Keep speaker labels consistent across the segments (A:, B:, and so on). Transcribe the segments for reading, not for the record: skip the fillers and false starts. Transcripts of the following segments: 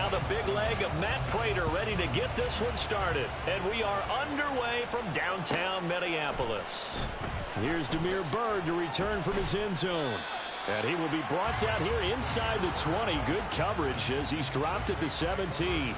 A: Now the big leg of Matt Prater ready to get this one started. And we are underway from downtown Minneapolis. Here's Demir Bird to return from his end zone. And he will be brought down here inside the 20. Good coverage as he's dropped at the 17.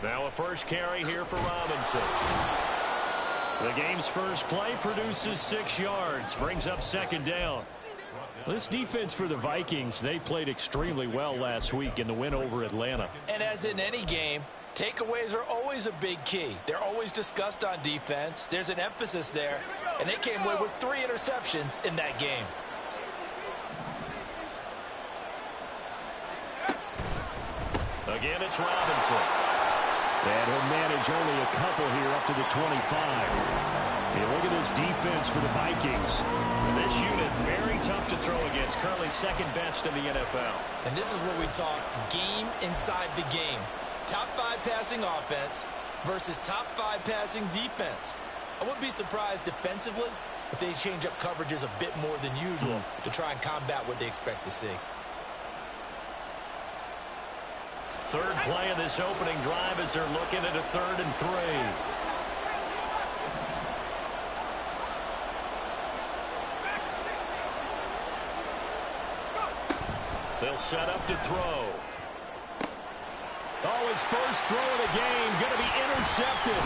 A: Now a first carry here for Robinson. The game's first play produces 6 yards, brings up second down. This defense for the Vikings, they played extremely well last week in the win over Atlanta.
B: And as in any game, takeaways are always a big key. They're always discussed on defense. There's an emphasis there, and they came away with 3 interceptions in that game.
A: Again, it's Robinson. And he'll manage only a couple here up to the 25. And look at this defense for the Vikings. And this unit, very tough to throw against. Currently second best in the NFL.
B: And this is what we talk game inside the game. Top 5 passing offense versus top 5 passing defense. I wouldn't be surprised defensively if they change up coverages a bit more than usual to try and combat what they expect to see.
A: Third play of this opening drive as they're looking at a 3rd and 3. They'll set up to throw. Oh, his first throw of the game going to be intercepted.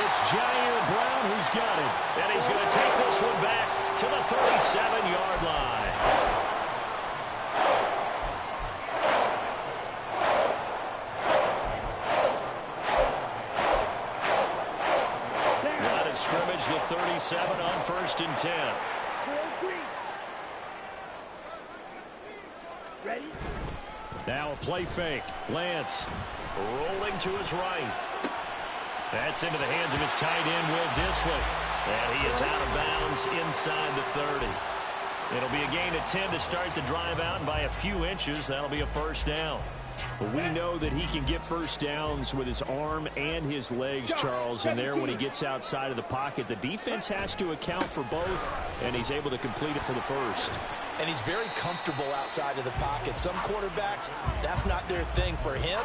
A: It's Jair Brown who's got it. And he's going to take this one back to the 37-yard line. Scrimmage the 37 on 1st and 10. Ready? Now a play fake. Lance rolling to his right. That's into the hands of his tight end, Will Dissly. And he is out of bounds inside the 30. It'll be a gain of 10 to start the drive out, and by a few inches, that'll be a first down. But we know that he can get first downs with his arm and his legs, Charles, and there when he gets outside of the pocket, the defense has to account for both, and he's able to complete it for the first.
B: And he's very comfortable outside of the pocket. Some quarterbacks, that's not their thing. For him,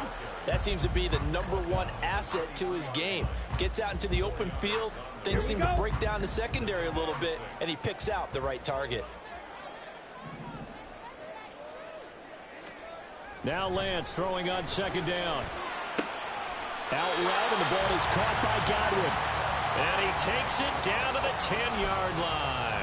B: that seems to be the #1 asset to his game. Gets out into the open field, things seem to break down the secondary a little bit, and he picks out the right target.
A: Now Lance throwing on second down. Out route, and the ball is caught by Godwin. And he takes it down to the 10-yard line.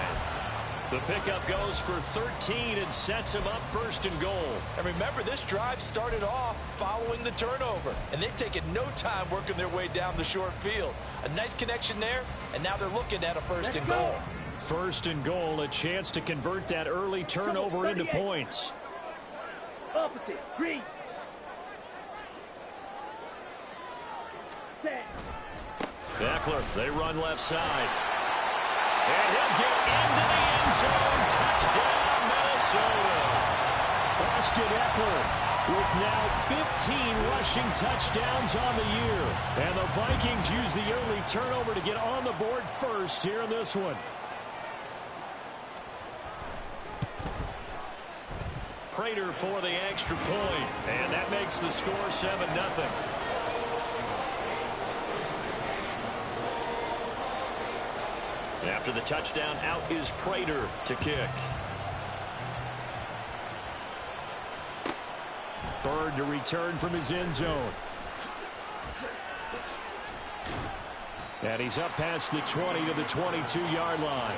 A: The pickup goes for 13 and sets him up first and goal.
B: And remember, this drive started off following the turnover, and they've taken no time working their way down the short field. A nice connection there, and now they're looking at a first and goal.
A: First and goal, a chance to convert that early turnover into points.
C: Opposite, green. Set.
A: Eckler, they run left side. And he'll get into the end zone. Touchdown, Minnesota. Austin Eckler with now 15 rushing touchdowns on the year. And the Vikings use the early turnover to get on the board first here in this one. Prater for the extra point, and that makes the score 7-0. After the touchdown, out is Prater to kick. Bird to return from his end zone. And he's up past the 20 to the 22-yard line.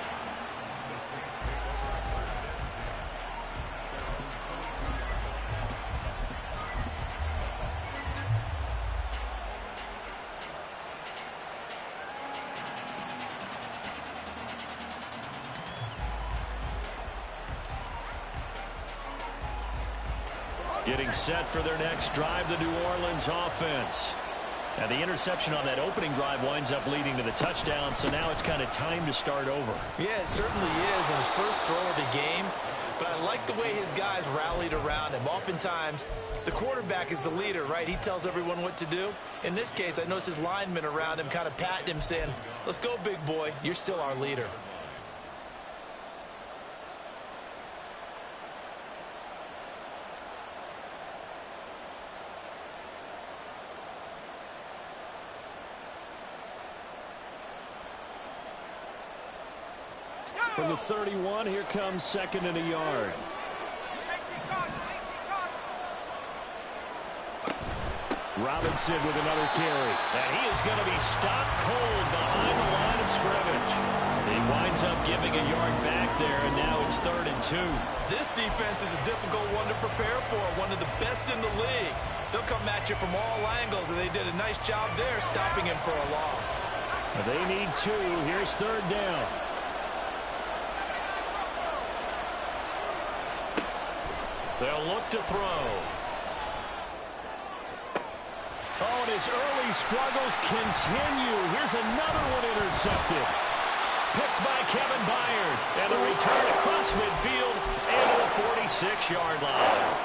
A: Getting set for their next drive, the New Orleans offense. And the interception on that opening drive winds up leading to the touchdown, so now it's kind of time to start over.
B: Yeah, it certainly is in his first throw of the game. But I like the way his guys rallied around him. Oftentimes, the quarterback is the leader, right? He tells everyone what to do. In this case, I noticed his linemen around him kind of patting him, saying, "Let's go, big boy. You're still our leader."
A: From the 31, here comes second and a yard. Robinson with another carry. And he is going to be stopped cold behind the line of scrimmage. He winds up giving a yard back there, and now it's 3rd and 2.
B: This defense is a difficult one to prepare for, one of the best in the league. They'll come at you from all angles, and they did a nice job there stopping him for a loss.
A: They need 2. Here's 3rd down. They'll look to throw. Oh, and his early struggles continue. Here's another one intercepted. Picked by Kevin Byard. And the return across midfield and to the 46-yard line.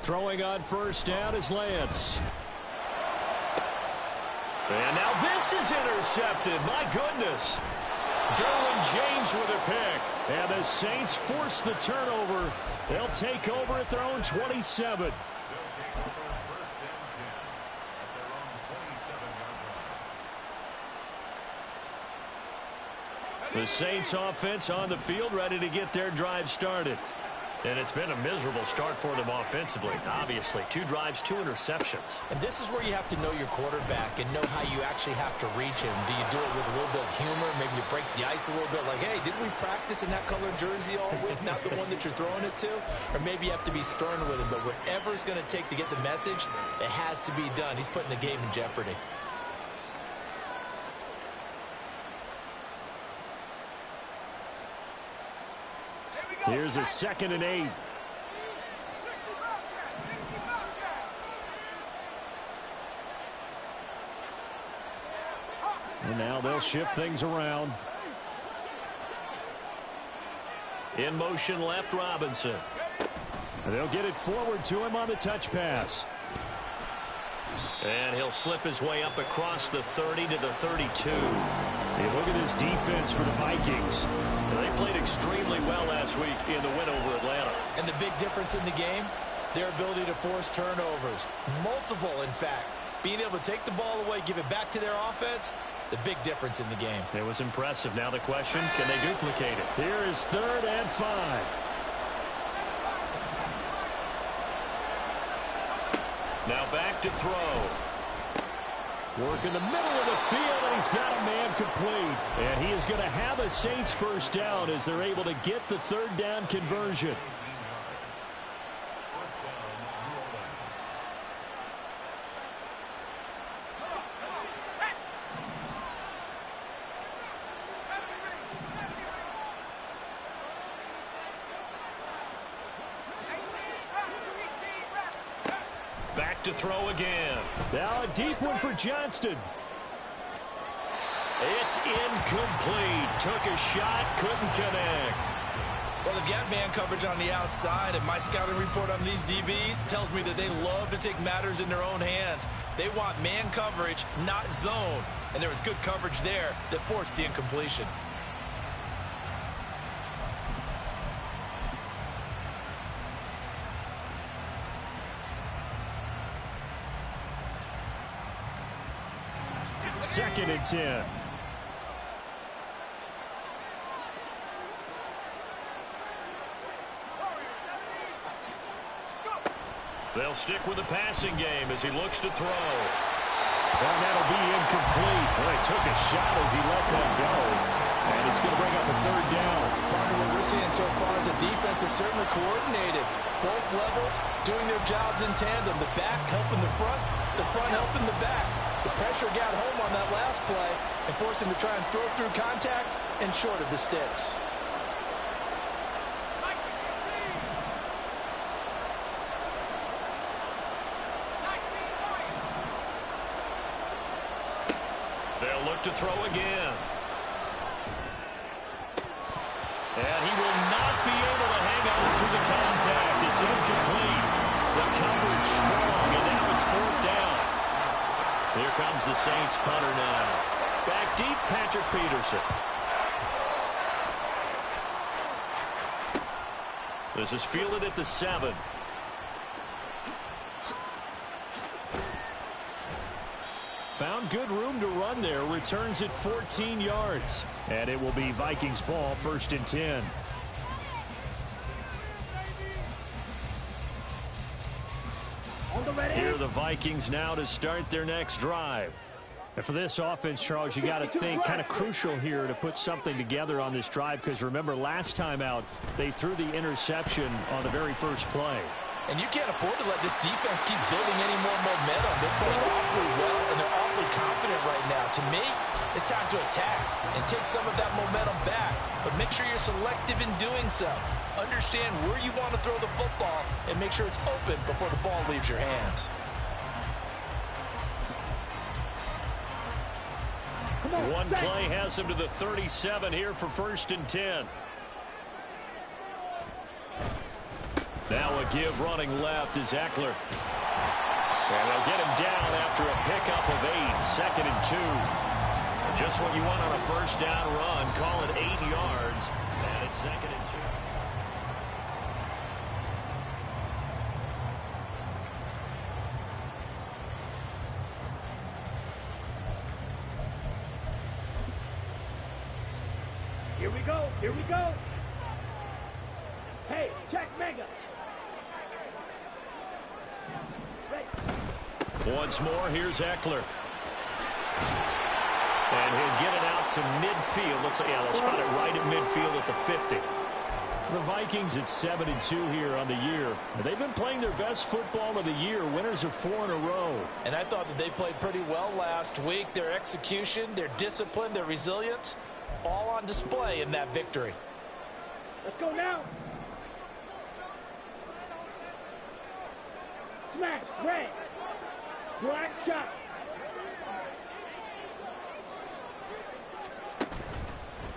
A: Throwing on first down is Lance. And now this is intercepted. My goodness. Derwin James with a pick. And the Saints force the turnover. They'll take over at their own 27. The Saints offense on the field, ready to get their drive started. And it's been a miserable start for them offensively. Obviously, 2 drives, 2 interceptions.
B: And this is where you have to know your quarterback and know how you actually have to reach him. Do you do it with a little bit of humor? Maybe you break the ice a little bit like, hey, didn't we practice in that colored jersey all week, not the one that you're throwing it to? Or maybe you have to be stern with him. But whatever it's going to take to get the message, it has to be done. He's putting the game in jeopardy.
A: Here's a 2nd and 8. And now they'll shift things around. In motion left, Robinson. And they'll get it forward to him on the touch pass. And he'll slip his way up across the 30 to the 32. Hey, look at this defense for the Vikings. They played extremely well last week in the win over Atlanta.
B: And the big difference in the game, their ability to force turnovers. Multiple, in fact. Being able to take the ball away, give it back to their offense, the big difference in the game.
A: It was impressive. Now the question, can they duplicate it? Here is 3rd and 5. Now back to throw. Work in the middle of the field, and he's got a man complete. And he is going to have a Saints first down as they're able to get the 3rd down conversion. Back to throw again. Now a deep one for Johnston. It's incomplete. Took a shot, couldn't connect.
B: Well, they've got man coverage on the outside, and my scouting report on these DBs tells me that they love to take matters in their own hands. They want man coverage, not zone. And there was good coverage there that forced the incompletion.
A: Second and 10. They'll stick with the passing game as he looks to throw. And that'll be incomplete. Well, he took a shot as he let that go. And it's going to bring up a 3rd down.
B: Partner, what we're seeing so far is the defense is certainly coordinated. Both levels doing their jobs in tandem. The back helping the front helping the back. The pressure got home on that last play and forced him to try and throw through contact and short of the sticks.
A: They'll look to throw again. And he will not be able to hang on to the contact. It's incomplete. The coverage strong, and now it's 4th down. Here comes the Saints punter now. Back deep, Patrick Peterson. This is fielded at the 7. Found good room to run there. Returns at 14 yards. And it will be Vikings ball, 1st and 10. Here are the Vikings now to start their next drive. And for this offense, Charles, you got to think kind of crucial here to put something together on this drive, because remember last time out they threw the interception on the very first play.
B: And you can't afford to let this defense keep building any more momentum. They're playing awfully well, and they're awfully confident right now. To me, it's time to attack and take some of that momentum back. But make sure you're selective in doing so. Understand where you want to throw the football and make sure it's open before the ball leaves your hands.
A: One play has him to the 37 here for 1st and 10. Now a give running left is Eckler. And they'll get him down after a pickup of 8. 2nd and 2. Just what you want on a first down run. Call it 8 yards. And it's 2nd and 2.
C: Here we go. Here we go. Hey, check mega.
A: Once more, here's Eckler. And he'll get it out to midfield. They'll spot it right at midfield at the 50. The Vikings at 7-2 here on the year. They've been playing their best football of the year. Winners of 4 in a row.
B: And I thought that they played pretty well last week. Their execution, their discipline, their resilience, all on display in that victory.
C: Let's go now. Smash. Red. Black shot.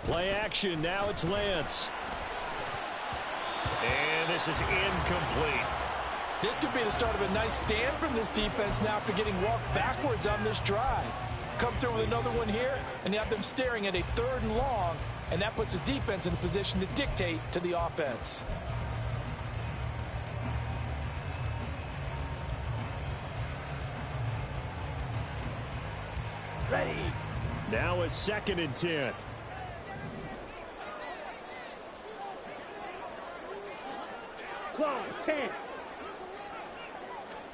A: Play action. Now it's Lance. And this is incomplete.
B: This could be the start of a nice stand from this defense now after getting walked backwards on this drive. Come through with another one here, and you have them staring at a 3rd and long, and that puts the defense in a position to dictate to the offense.
C: Ready.
A: Now a 2nd and 10.
C: Claw. 10.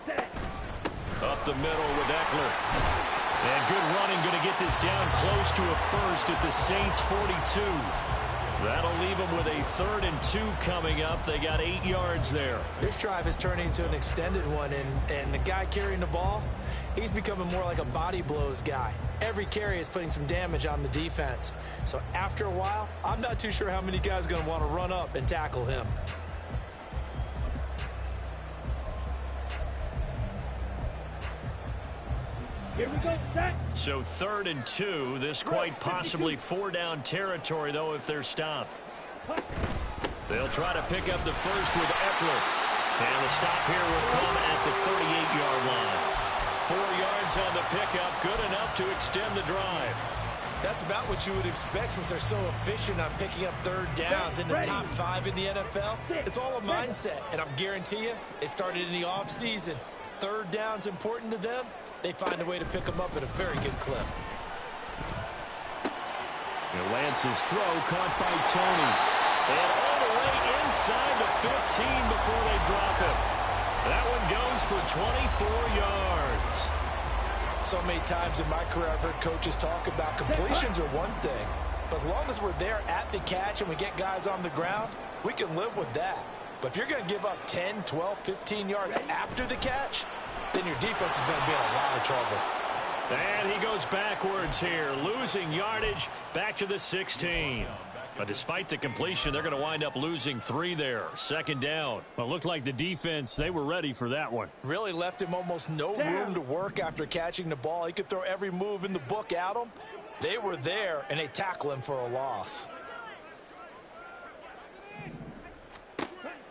C: Set.
A: Up the middle with Eckler. And good running, going to get this down close to a first at the Saints 42. That'll leave them with a 3rd and 2 coming up. They got 8 yards there.
B: This drive is turning into an extended one, and the guy carrying the ball, he's becoming more like a body blows guy. Every carry is putting some damage on the defense. So after a while, I'm not too sure how many guys are going to want to run up and tackle him.
C: Here we go. Set.
A: So 3rd and 2. This quite possibly 4-down territory, though, if they're stopped. They'll try to pick up the first with Eckler. And the stop here will come at the 38-yard line. 4 yards on the pickup, good enough to extend the drive.
B: That's about what you would expect since they're so efficient on picking up 3rd downs in the top 5 in the NFL. It's all a mindset, and I guarantee you it started in the offseason. 3rd down's important to them. They find a way to pick them up at a very good clip.
A: And Lance's throw caught by Tony. And all the way inside the 15 before they drop it. That one goes for 24 yards.
B: So many times in my career I've heard coaches talk about completions are one thing. But as long as we're there at the catch and we get guys on the ground, we can live with that. But if you're going to give up 10, 12, 15 yards after the catch, then your defense is going to be in a lot of trouble.
A: And he goes backwards here, losing yardage back to the 16. But despite the completion, they're going to wind up losing 3 there. 2nd down. Well, it looked like the defense, they were ready for that one.
B: Really left him almost no room to work after catching the ball. He could throw every move in the book at him. They were there, and they tackle him for a loss.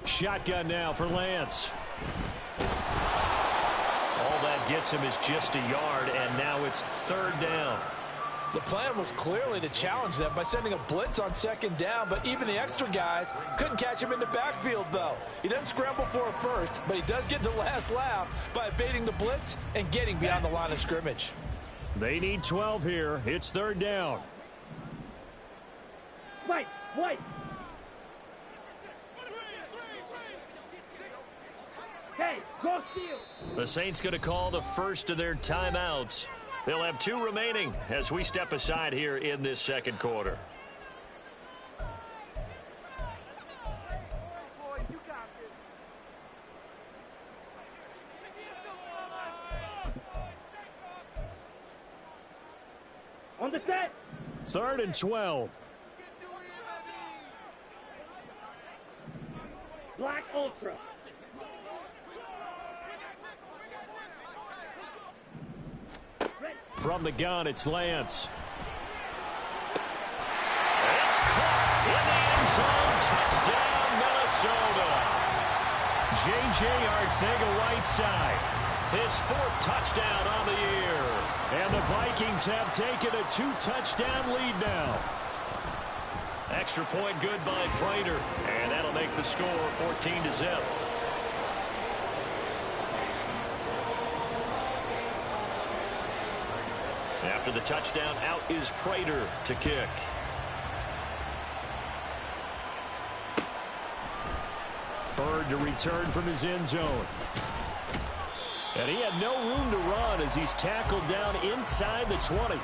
A: Shotgun now for Lance. All that gets him is just a yard, and now it's 3rd down.
B: The plan was clearly to challenge them by sending a blitz on 2nd down, but even the extra guys couldn't catch him in the backfield, though. He doesn't scramble for a first, but he does get the last laugh by evading the blitz and getting beyond the line of scrimmage.
A: They need 12 here. It's 3rd down.
C: White. Hey, go steal.
A: The Saints going to call the first of their timeouts. They'll have 2 remaining as we step aside here in this 2nd quarter.
C: On the set.
A: 3rd and 12.
C: Black Ultra.
A: From the gun, it's Lance. It's caught in the end zone. Touchdown, Minnesota. J.J. Arcega-Whiteside, his 4th touchdown on the year. And the Vikings have taken a 2-touchdown lead now. Extra point good by Prater. And that'll make the score 14-0. After the touchdown, out is Prater to kick. Bird to return from his end zone. And he had no room to run as he's tackled down inside the 20.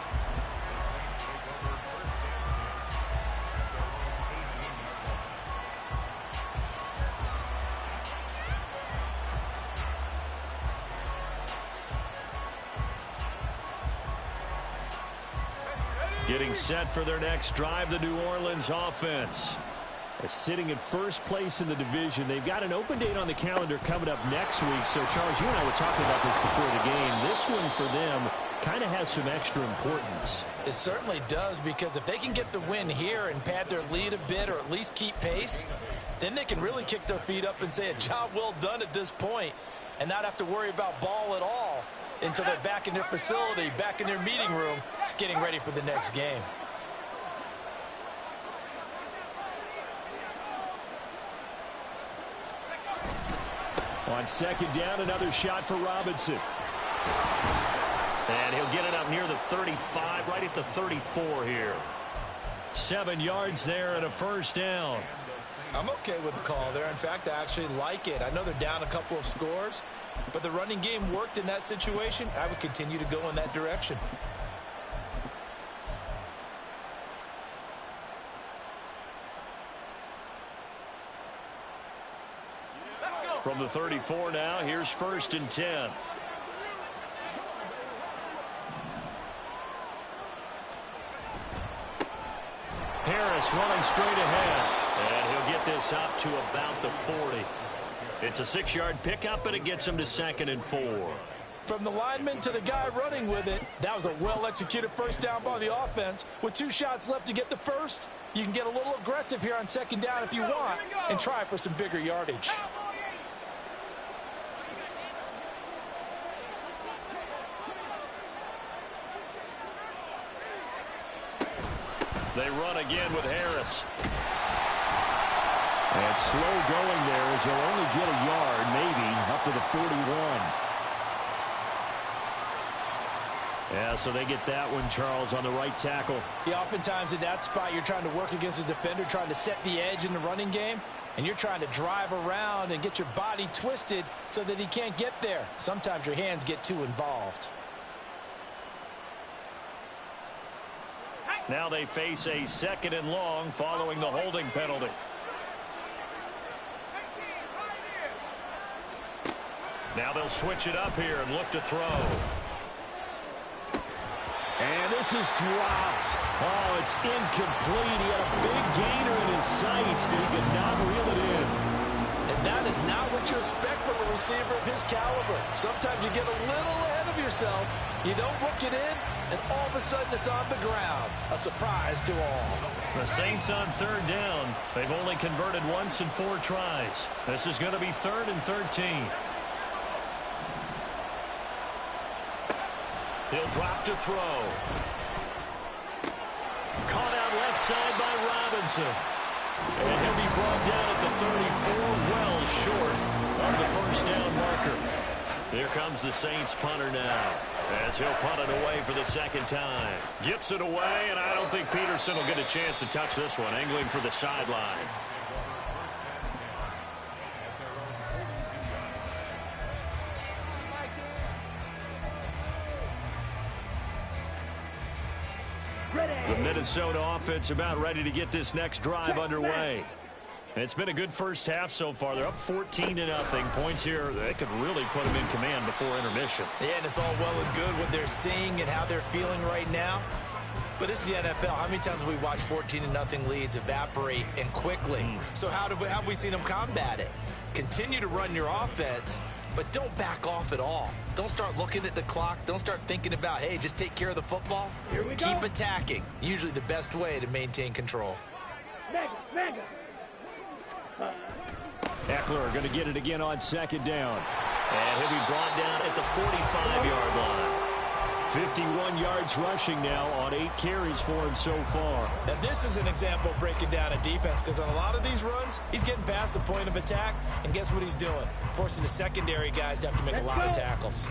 A: Getting set for their next drive, the New Orleans offense. Sitting in first place in the division. They've got an open date on the calendar coming up next week. So, Charles, you and I were talking about this before the game. This one for them kind of has some extra importance.
B: It certainly does, because if they can get the win here and pad their lead a bit or at least keep pace, then they can really kick their feet up and say a job well done at this point and not have to worry about ball at all until they're back in their facility, back in their meeting room, getting ready for the next game.
A: On second down, another shot for Robinson. And he'll get it up near the 35, right at the 34 here. 7 yards there and a first down.
B: I'm okay with the call there. In fact, I actually like it. I know they're down a couple of scores, but the running game worked in that situation. I would continue to go in that direction.
A: From the 34 now, here's 1st and 10. Harris running straight ahead. And he'll get this up to about the 40. It's a 6-yard pickup, and it gets him to 2nd and 4.
B: From the lineman to the guy running with it, that was a well-executed first down by the offense. With 2 shots left to get the first, you can get a little aggressive here on second down if you want and try for some bigger yardage.
A: They run again with Harris. And slow going there as he'll only get a yard, maybe, up to the 41. Yeah, so they get that one, Charles, on the right tackle.
B: Yeah, oftentimes in that spot, you're trying to work against a defender, trying to set the edge in the running game, and you're trying to drive around and get your body twisted so that he can't get there. Sometimes your hands get too involved.
A: Now they face a 2nd and long following the holding penalty. Now they'll switch it up here and look to throw. And this is dropped. Oh, it's incomplete. He had a big gainer in his sights, but he could not reel it in.
B: And that is not what you expect from a receiver of his caliber. Sometimes you get a little ahead of yourself. You don't look it in, and all of a sudden it's on the ground. A surprise to all.
A: The Saints on 3rd down. They've only converted once in 4 tries. This is going to be 3rd and 13. He'll drop to throw. Caught out left side by Robinson. And he'll be brought down at the 34, well short of the first down marker. Here comes the Saints punter now, as he'll punt it away for the 2nd time. Gets it away, and I don't think Peterson will get a chance to touch this one, angling for the sideline. The Minnesota offense about ready to get this next drive underway. It's been a good first half so far. They're up 14-0. Points here, they could really put them in command before intermission.
B: Yeah, and it's all well and good what they're seeing and how they're feeling right now. But this is the NFL. How many times have we watched 14-0 leads evaporate and quickly? So how have we seen them combat it? Continue to run your offense, but don't back off at all. Don't start looking at the clock. Don't start thinking about, hey, just take care of the football. Keep attacking. Usually the best way to maintain control.
C: Mega.
A: Eckler going to get it again on 2nd down. And he'll be brought down at the 45-yard line. 51 yards rushing now on 8 carries for him so far.
B: Now this is an example of breaking down a defense, because on a lot of these runs, he's getting past the point of attack, and guess what he's doing? Forcing the secondary guys to have to make a lot of tackles.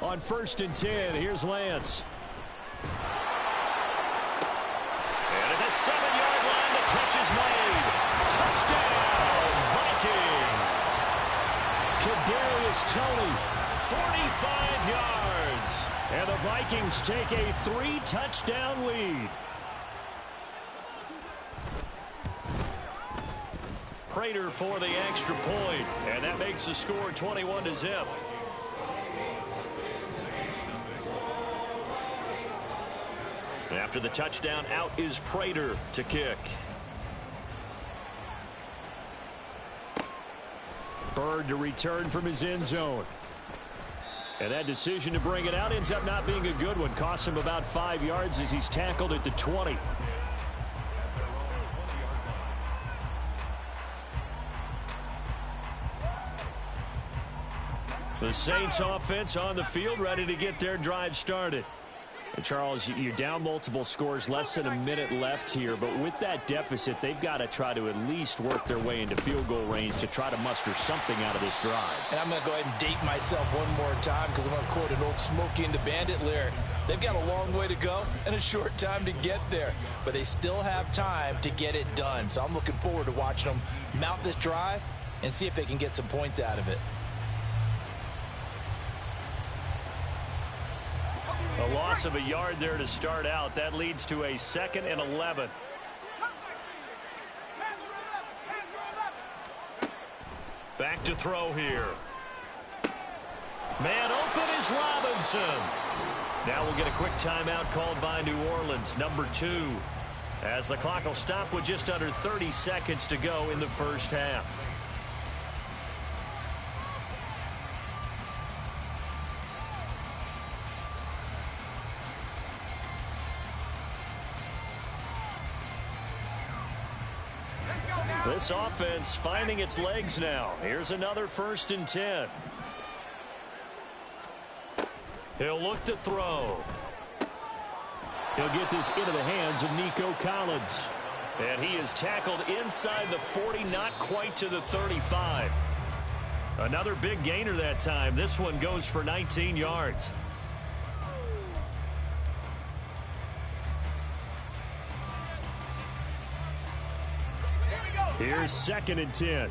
A: On 1st and 10, here's Lance. And at the 7-yard line, the catch is made. Touchdown, Vikings. Kadarius Toney, 45 yards. And the Vikings take a 3-touchdown lead. Prater for the extra point, and that makes the score 21-0. After the touchdown, out is Prater to kick. Bird to return from his end zone. And that decision to bring it out ends up not being a good one. Costs him about 5 yards as he's tackled at the 20. The Saints offense on the field, ready to get their drive started. And Charles, you're down multiple scores, less than a minute left here. But with that deficit, they've got to try to at least work their way into field goal range to try to muster something out of this drive.
B: And I'm going to go ahead and date myself one more time because I'm going to quote an old Smokey and the Bandit lyric. They've got a long way to go and a short time to get there. But they still have time to get it done. So I'm looking forward to watching them mount this drive and see if they can get some points out of it.
A: A loss of a yard there to start out. That leads to a 2nd and 11. Back to throw here. Man open is Robinson. Now we'll get a quick timeout called by New Orleans, number 2. As the clock will stop with just under 30 seconds to go in the first half. This offense finding its legs now. Here's another 1st and 10. He'll look to throw. He'll get this into the hands of Nico Collins. And he is tackled inside the 40, not quite to the 35. Another big gainer that time. This one goes for 19 yards. Here's 2nd and 10.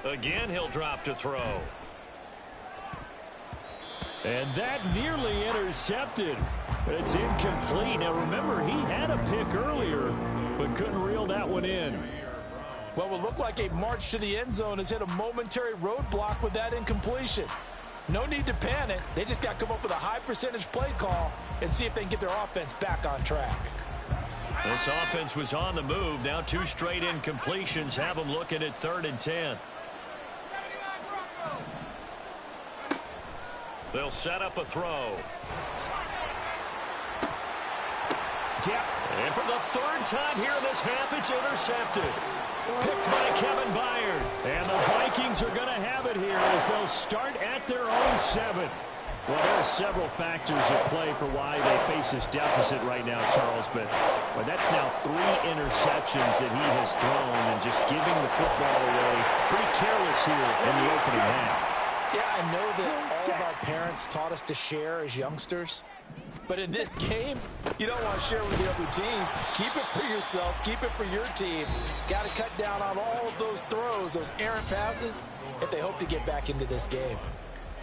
A: Again, he'll drop to throw. And that nearly intercepted. It's incomplete. Now, remember, he had a pick earlier, but couldn't reel that one in.
B: Well, it will look like a march to the end zone has hit a momentary roadblock with that incompletion. No need to panic. They just got to come up with a high percentage play call and see if they can get their offense back on track.
A: This offense was on the move. Now 2 straight incompletions have them looking at 3rd and 10. They'll set up a throw. And for the 3rd time here in this half, it's intercepted. Picked by Kevin Byard. And the Vikings are going to have it here as they'll start at their own 7. Well, there are several factors at play for why they face this deficit right now, Charles. But that's now 3 interceptions that he has thrown and just giving the football away pretty careless here in the opening half.
B: Yeah, I know that all of our parents taught us to share as youngsters. But in this game, you don't want to share with the other team. Keep it for yourself. Keep it for your team. Got to cut down on all of those throws, those errant passes, if they hope to get back into this game.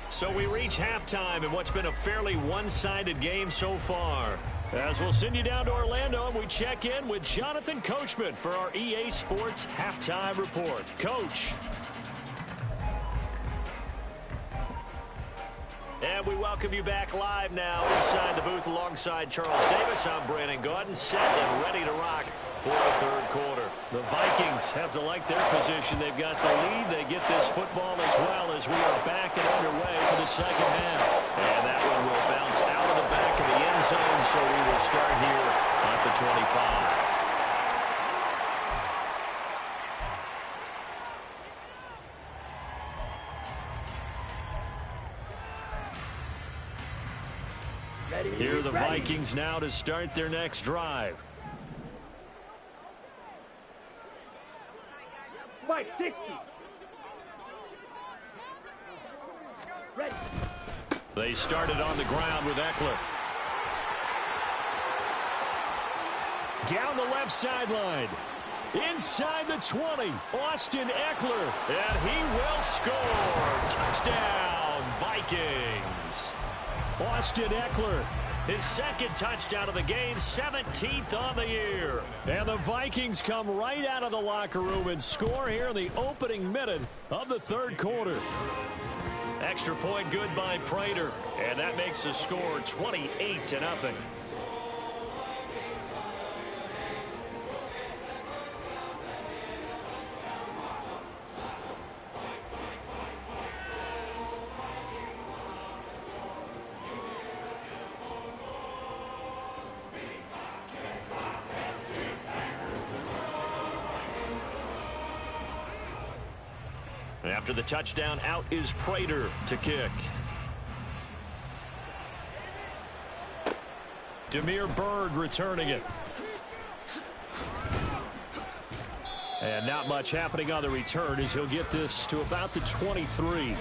A: So we reach halftime in what's been a fairly one-sided game so far. As we'll send you down to Orlando, and we check in with Jonathan Coachman for our EA Sports Halftime Report. Coach. And we welcome you back live now inside the booth alongside Charles Davis. I'm Brandon Gaudin, set and ready to rock for the 3rd quarter. The Vikings have to like their position. They've got the lead. They get this football as well as we are back and underway for the 2nd half. And that one will bounce out of the back of the end zone, so we will start here at the 25. Here are the Vikings now to start their next drive.
C: Mike, 60. Ready.
A: They started on the ground with Eckler. Down the left sideline. Inside the 20. Austin Eckler. And he will score. Touchdown, Vikings. Austin Eckler, his 2nd touchdown of the game, 17th on the year. And the Vikings come right out of the locker room and score here in the opening minute of the 3rd quarter. Extra point good by Prater. And that makes the score 28-0. After the touchdown, out is Prater to kick. Demir Bird returning it. And not much happening on the return as he'll get this to about the 23.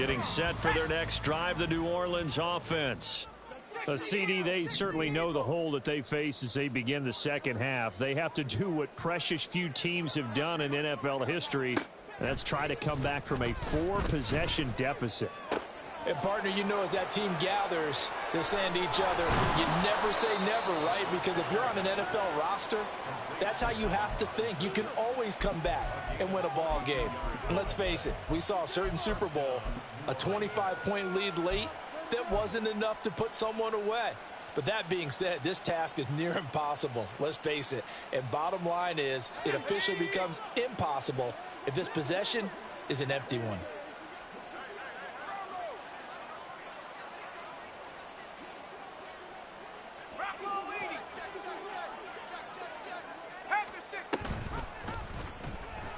A: Getting set for their next drive, the New Orleans offense. CD, they certainly know the hole that they face as they begin the second half. They have to do what precious few teams have done in NFL history, and that's try to come back from a 4-possession deficit.
B: And, partner, you know, as that team gathers, they're saying to each other, you never say never, right? Because if you're on an NFL roster, that's how you have to think. You can always come back and win a ball game. And let's face it, we saw a certain Super Bowl, a 25-point lead late, that wasn't enough to put someone away. But that being said, this task is near impossible. Let's face it. And bottom line is, it officially becomes impossible if this possession is an empty one.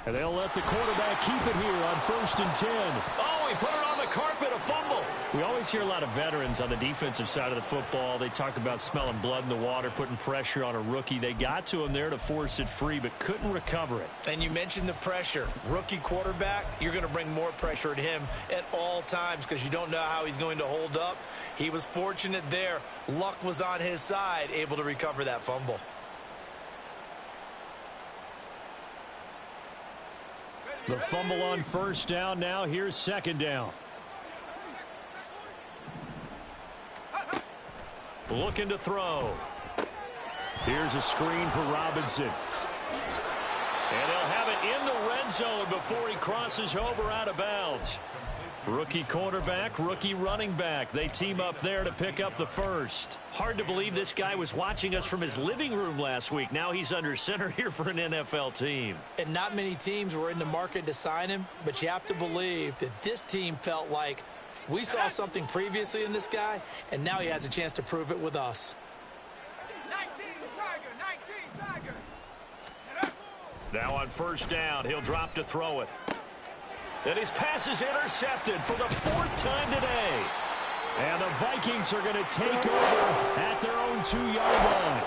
A: And they'll let the quarterback keep it here on 1st and 10. Oh, he put it on the carpet, a fumble. We always hear a lot of veterans on the defensive side of the football. They talk about smelling blood in the water, putting pressure on a rookie. They got to him there to force it free, but couldn't recover it.
B: And you mentioned the pressure. Rookie quarterback, you're going to bring more pressure at him at all times because you don't know how he's going to hold up. He was fortunate there. Luck was on his side, able to recover that fumble.
A: The fumble on 1st down. Now here's 2nd down. Looking to throw. Here's a screen for Robinson. And he'll have it in the red zone before he crosses over out of bounds. Rookie quarterback, rookie running back. They team up there to pick up the first. Hard to believe this guy was watching us from his living room last week. Now he's under center here for an NFL team.
B: And not many teams were in the market to sign him, but you have to believe that this team felt like we saw something previously in this guy, and now he has a chance to prove it with us.
C: 19 Tiger.
A: Now on 1st down, he'll drop to throw it. And his pass is intercepted for the 4th time today. And the Vikings are going to take over at their own 2-yard line.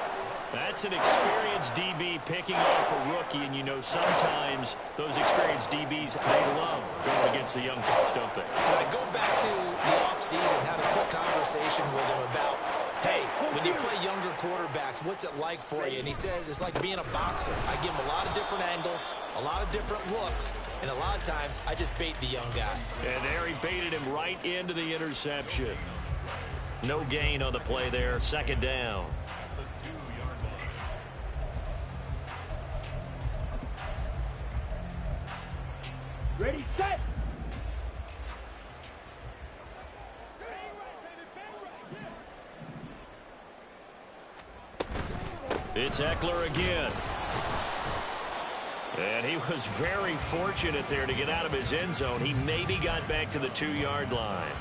A: That's an experienced DB picking off a rookie, and you know sometimes those experienced DBs, they love going against the young folks, don't they?
B: And I go back to the offseason, had a quick conversation with him about, hey, when you play younger quarterbacks, what's it like for you? And he says it's like being a boxer. I give him a lot of different angles, a lot of different looks, and a lot of times I just bait the young guy.
A: And there he baited him right into the interception. No gain on the play there, 2nd down.
C: Ready, set.
A: It's Eckler again. And he was very fortunate there to get out of his end zone. He maybe got back to the 2-yard line.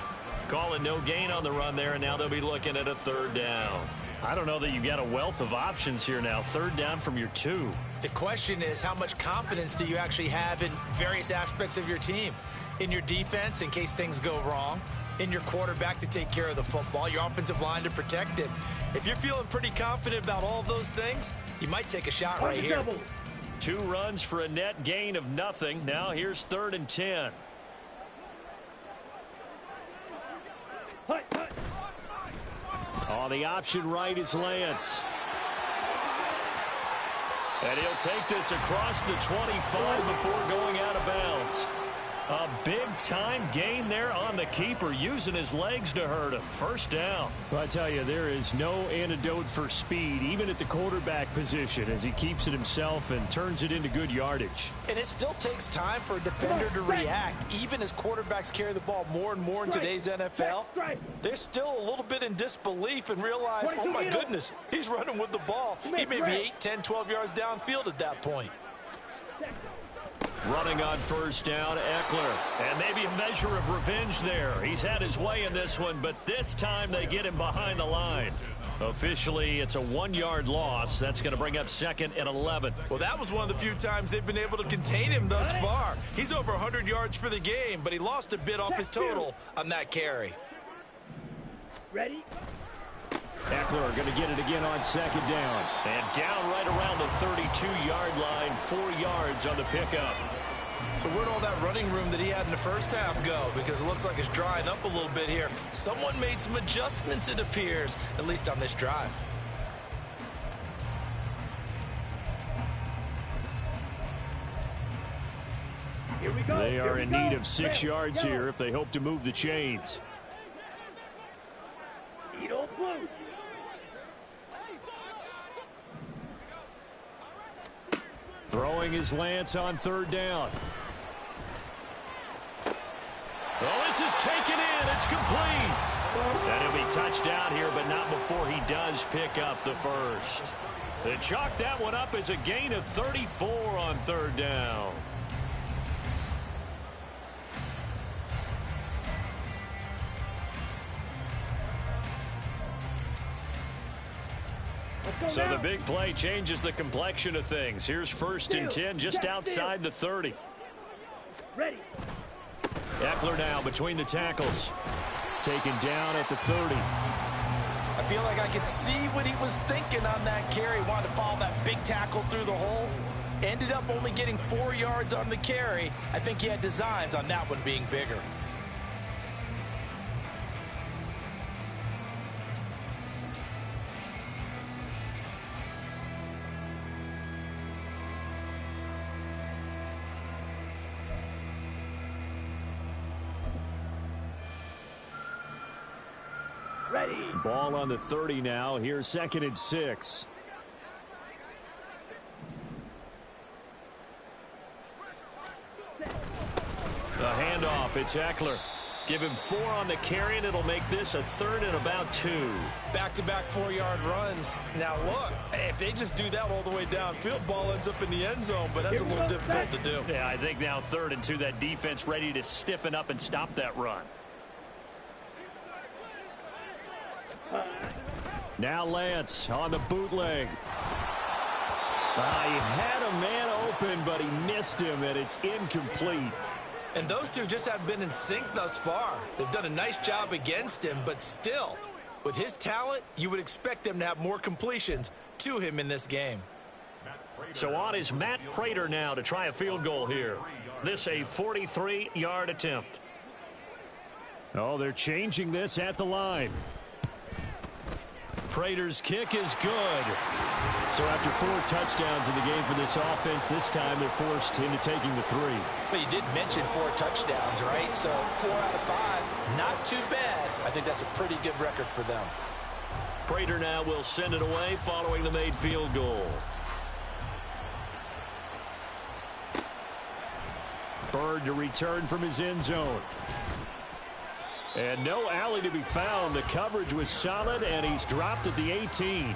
A: Calling no gain on the run there, and now they'll be looking at a 3rd down. I don't know that you got a wealth of options here now. 3rd down from your 2.
B: The question is, how much confidence do you actually have in various aspects of your team? In your defense, in case things go wrong. In your quarterback to take care of the football. Your offensive line to protect it. If you're feeling pretty confident about all of those things, you might take a shot right here.
A: 2 runs for a net gain of nothing. Now here's 3rd and 10. On the option right is Lance. And he'll take this across the 25 before going out of bounds. A big-time gain there on the keeper, using his legs to hurt him. 1st down. Well, I tell you, there is no antidote for speed, even at the quarterback position, as he keeps it himself and turns it into good yardage.
B: And it still takes time for a defender to react. Even as quarterbacks carry the ball more and more in today's NFL, they're still a little bit in disbelief and realize, oh, my goodness, he's running with the ball. He may be 8, 10, 12 yards downfield at that point.
A: Running on 1st down, Eckler. And maybe a measure of revenge there. He's had his way in this one, but this time they get him behind the line. Officially, it's a 1-yard loss. That's going to bring up 2nd and 11.
B: Well, that was one of the few times they've been able to contain him thus far. He's over 100 yards for the game, but he lost a bit off his total on that carry.
C: Ready?
A: Eckler going to get it again on 2nd down. And down right around the 32-yard line, 4 yards on the pickup.
B: So where'd all that running room that he had in the first half go? Because it looks like it's drying up a little bit here. Someone made some adjustments, it appears, at least on this drive.
C: Here we go.
A: They are in need of 6 yards
C: Go.
A: here if they hope to move the chains.
C: Needle blue.
A: Throwing his Lance on 3rd down. Oh, this is taken in. It's complete. And he'll be touchdown here, but not before he does pick up the first. They chalk that one up as a gain of 34 on 3rd down. So the big play changes the complexion of things. Here's 1st and 10 just outside the 30.
C: Ready.
A: Eckler now between the tackles. Taken down at the 30.
B: I feel like I could see what he was thinking on that carry. Wanted to follow that big tackle through the hole. Ended up only getting 4 yards on the carry. I think he had designs on that one being bigger.
C: Ready.
A: Ball on the 30 now. Here's 2nd and 6. The handoff. It's Eckler. Give him 4 on the carry, and it'll make this a 3rd and about 2.
B: Back-to-back 4-yard runs. Now, look, if they just do that all the way downfield, ball ends up in the end zone, but that's a little difficult to do.
A: Yeah, I think now 3rd and 2, that defense ready to stiffen up and stop that run. Now Lance on the bootleg. He had a man open, but he missed him, and it's incomplete.
B: And those two just haven't been in sync thus far. They've done a nice job against him, but still, with his talent, you would expect them to have more completions to him in this game.
A: So on is Matt Prater now to try a field goal here. This a 43-yard attempt. Oh, they're changing this at the line. Prater's kick is good. So after 4 touchdowns in the game for this offense, this time they're forced into taking the 3.
B: But you did mention 4 touchdowns, right? So 4 out of 5, not too bad. I think that's a pretty good record for them.
A: Prater now will send it away following the made field goal. Bird to return from his end zone. And no alley to be found. The coverage was solid, and he's dropped at the 18.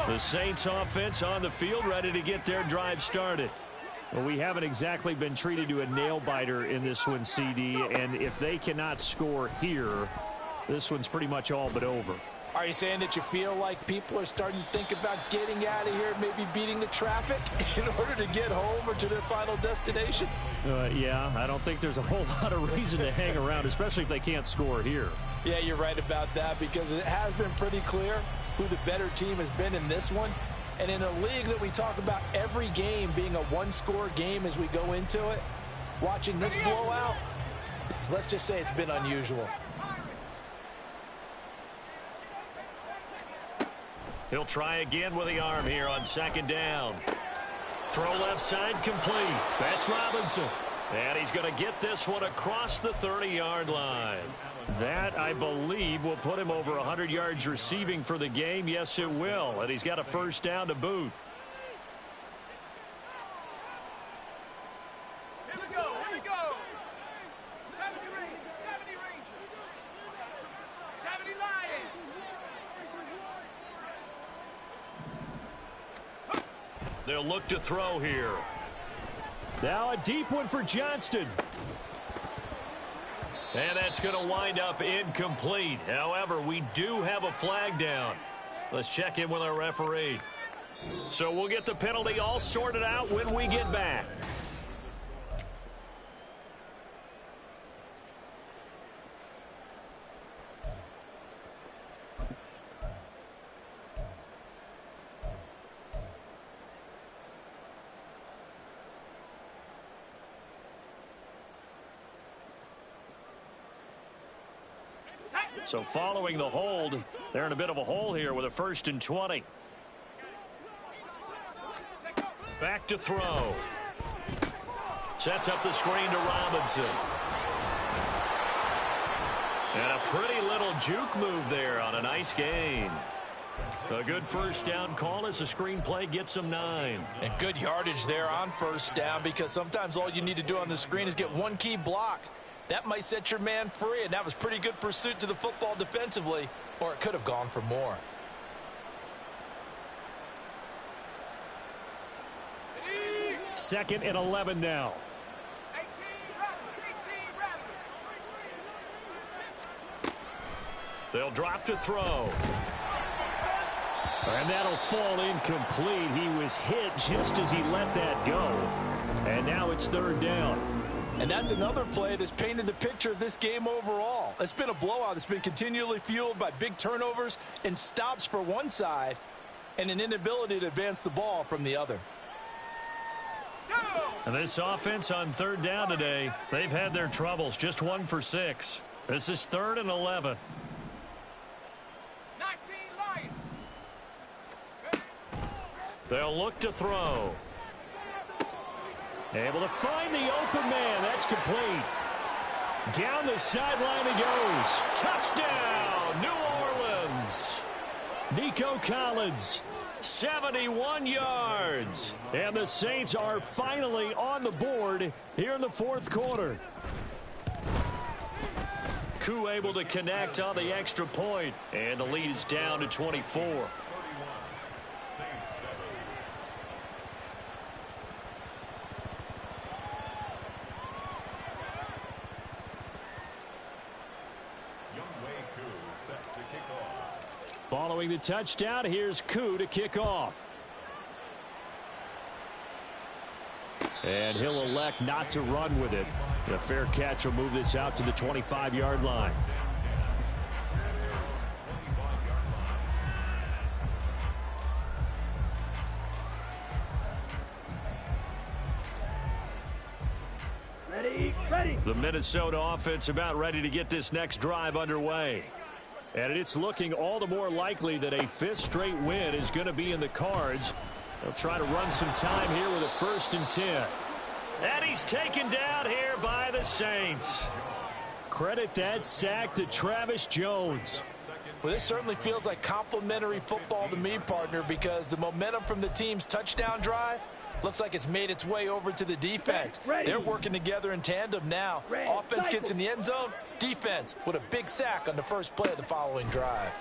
A: The Saints offense on the field ready to get their drive started. Well, we haven't exactly been treated to a nail-biter in this one, CD, and if they cannot score here, this one's pretty much all but over.
B: Are you saying that you feel like people are starting to think about getting out of here, maybe beating the traffic in order to get home or to their final destination?
A: Yeah, I don't think there's a whole lot of reason to hang around, especially if they can't score here.
B: Yeah, you're right about that, because it has been pretty clear who the better team has been in this one. And in a league that we talk about every game being a one-score game as we go into it, watching this blowout, let's just say it's been unusual.
A: He'll try again with the arm here on 2nd down. Throw left side complete. That's Robinson. And he's going to get this one across the 30-yard line. That, I believe, will put him over 100 yards receiving for the game. Yes, it will. And he's got a 1st down to boot.
C: Here we go. Here we go. 70 Rangers. 70 Rangers. 70 Lions.
A: They'll look to throw here. Now a deep one for Johnston. And that's going to wind up incomplete. However, we do have a flag down. Let's check in with our referee. So we'll get the penalty all sorted out when we get back. So following the hold, they're in a bit of a hole here with a 1st and 20. Back to throw. Sets up the screen to Robinson. And a pretty little juke move there on a nice gain. A good 1st down call as the screenplay gets them 9.
B: And good yardage there on 1st down, because sometimes all you need to do on the screen is get one key block. That might set your man free, and that was pretty good pursuit to the football defensively, or it could have gone for more.
A: Second and 11 now.
C: 18
A: They'll drop to throw. And that'll fall incomplete. He was hit just as he let that go. And now it's 3rd down.
B: And that's another play that's painted the picture of this game overall. It's been a blowout. It's been continually fueled by big turnovers and stops for one side and an inability to advance the ball from the other.
A: And this offense on 3rd down today, they've had their troubles. Just 1 for 6. This is 3rd and 11.
C: 19 Lions.
A: They'll look to throw. Able to find the open man. That's complete. Down the sideline he goes. Touchdown, New Orleans. Nico Collins, 71 yards. And the Saints are finally on the board here in the 4th quarter. Koo able to connect on the extra point. And the lead is down to 24. Following the touchdown, here's Koo to kick off. And he'll elect not to run with it. The fair catch will move this out to the 25-yard line.
C: Ready.
A: The Minnesota offense about ready to get this next drive underway. And it's looking all the more likely that a 5th straight win is going to be in the cards. They'll try to run some time here with a 1st and 10. And he's taken down here by the Saints. Credit that sack to Travis Jones.
B: Well, this certainly feels like complimentary football to me, partner, because the momentum from the team's touchdown drive looks like it's made its way over to the defense. They're working together in tandem now. Offense gets in the end zone. Defense with a big sack on the first play of the following drive.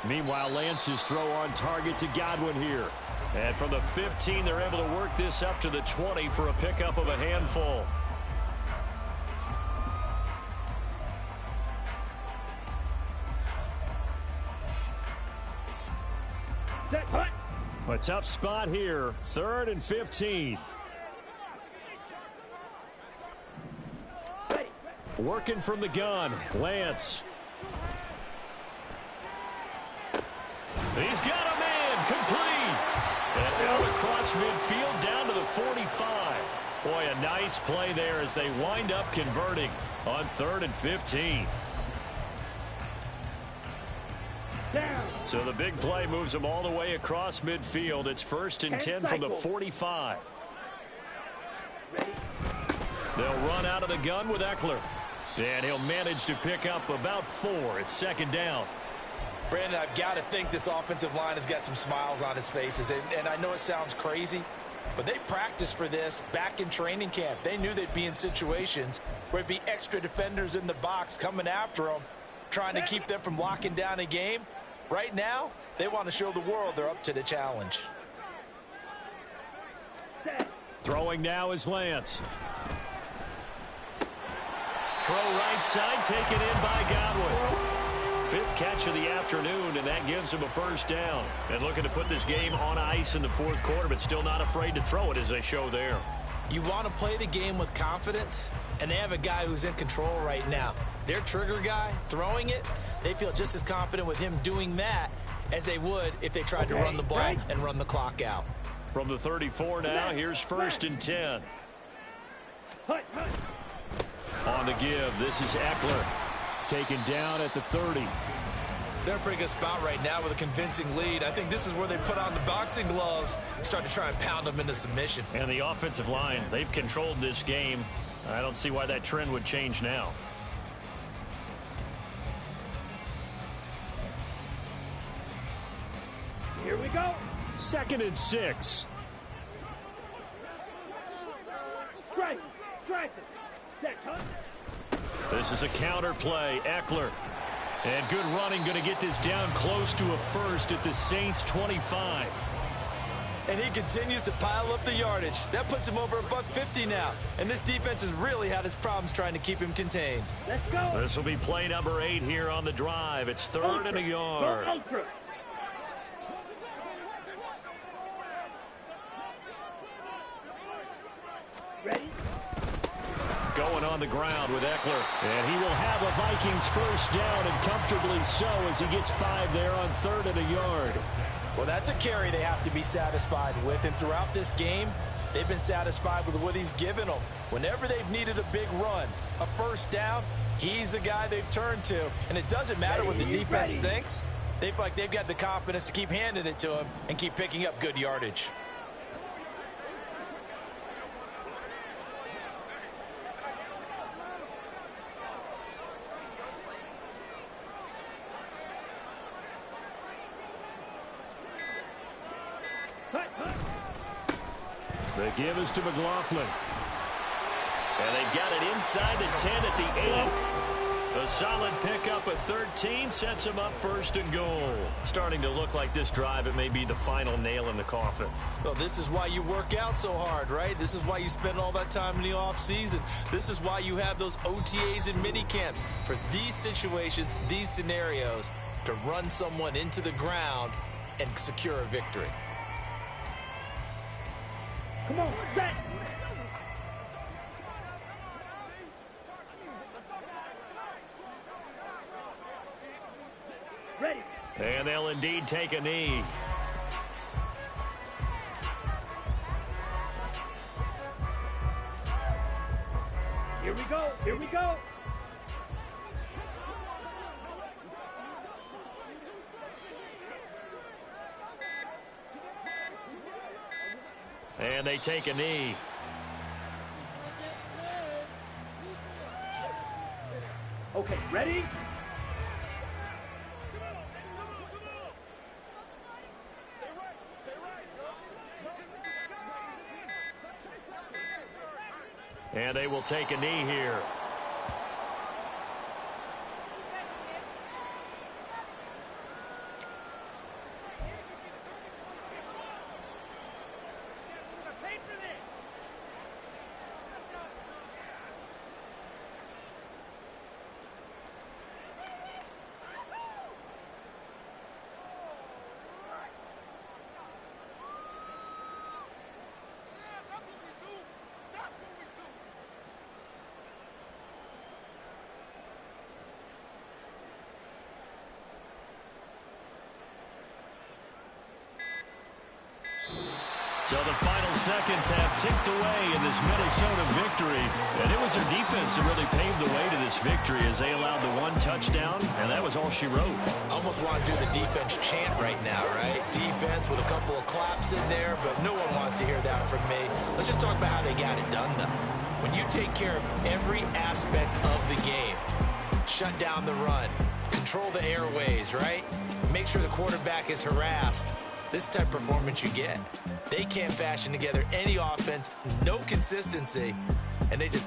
A: Meanwhile, Lance's throw on target to Godwin here. And from the 15, they're able to work this up to the 20 for a pickup of a handful. A tough spot here. 3rd and 15. Working from the gun, Lance. He's got a man, complete. And out across midfield down to the 45. Boy, a nice play there as they wind up converting on 3rd and 15. So the big play moves them all the way across midfield. It's 1st and 10 from the 45. They'll run out of the gun with Eckler. And he'll manage to pick up about 4. It's 2nd down.
B: Brandon, I've got to think this offensive line has got some smiles on its faces. And I know it sounds crazy, but they practiced for this back in training camp. They knew they'd be in situations where there'd be extra defenders in the box coming after them, trying to keep them from locking down a game. Right now, they want to show the world they're up to the challenge.
A: Throwing now is Lance. Throw right side, taken in by Godwin. fifth catch of the afternoon, and that gives him a first down. And looking to put this game on ice in the fourth quarter, but still not afraid to throw it as they show there.
B: You want to play the game with confidence, and they have a guy who's in control right now. Their trigger guy, throwing it, they feel just as confident with him doing that as they would if they tried to run the ball and run the clock out.
A: From the 34 now, here's 1st and 10. On the give, this is Eckler. Taken down at the 30.
B: They're in a pretty good spot right now with a convincing lead. I think this is where they put on the boxing gloves and start to try and pound them into submission.
A: And the offensive line, they've controlled this game. I don't see why that trend would change now.
C: Here we go.
A: 2nd and 6.
C: Strike. Set, huh?
A: This is a counter play. Eckler. And good running, going to get this down close to a first at the Saints 25.
B: And he continues to pile up the yardage. That puts him over $150 now. And this defense has really had its problems trying to keep him contained.
C: Let's go.
A: This will be play number 8 here on the drive. It's 3rd and a yard.
C: Go ultra. Ready?
A: Going on the ground with Eckler. And he will have a Vikings first down, and comfortably so, as he gets 5 there on 3rd and a yard.
B: Well, that's a carry they have to be satisfied with. And throughout this game, they've been satisfied with what he's given them. Whenever they've needed a big run, a first down, he's the guy they've turned to. And it doesn't matter what the defense thinks. They feel like they've got the confidence to keep handing it to him and keep picking up good yardage.
A: The give is to McLaughlin. And they've got it inside the 10 at the 8. A solid pickup at 13 sets him up 1st and goal. Starting to look like this drive, it may be the final nail in the coffin.
B: Well, this is why you work out so hard, right? This is why you spend all that time in the offseason. This is why you have those OTAs and mini camps. For these situations, these scenarios, to run someone into the ground and secure a victory.
C: Come on, set. Ready.
A: And they'll indeed take a knee.
C: Here we go. Here we go.
A: And they take a knee.
C: Okay, ready?
A: And they will take a knee here. So the final seconds have ticked away in this Minnesota victory. And it was their defense that really paved the way to this victory as they allowed the 1 touchdown, and that was all she wrote.
B: Almost want to do the defense chant right now, right? Defense with a couple of claps in there, but no one wants to hear that from me. Let's just talk about how they got it done, though. When you take care of every aspect of the game, shut down the run, control the airways, right? Make sure the quarterback is harassed. This type of performance you get. They can't fashion together any offense, no consistency, and they just took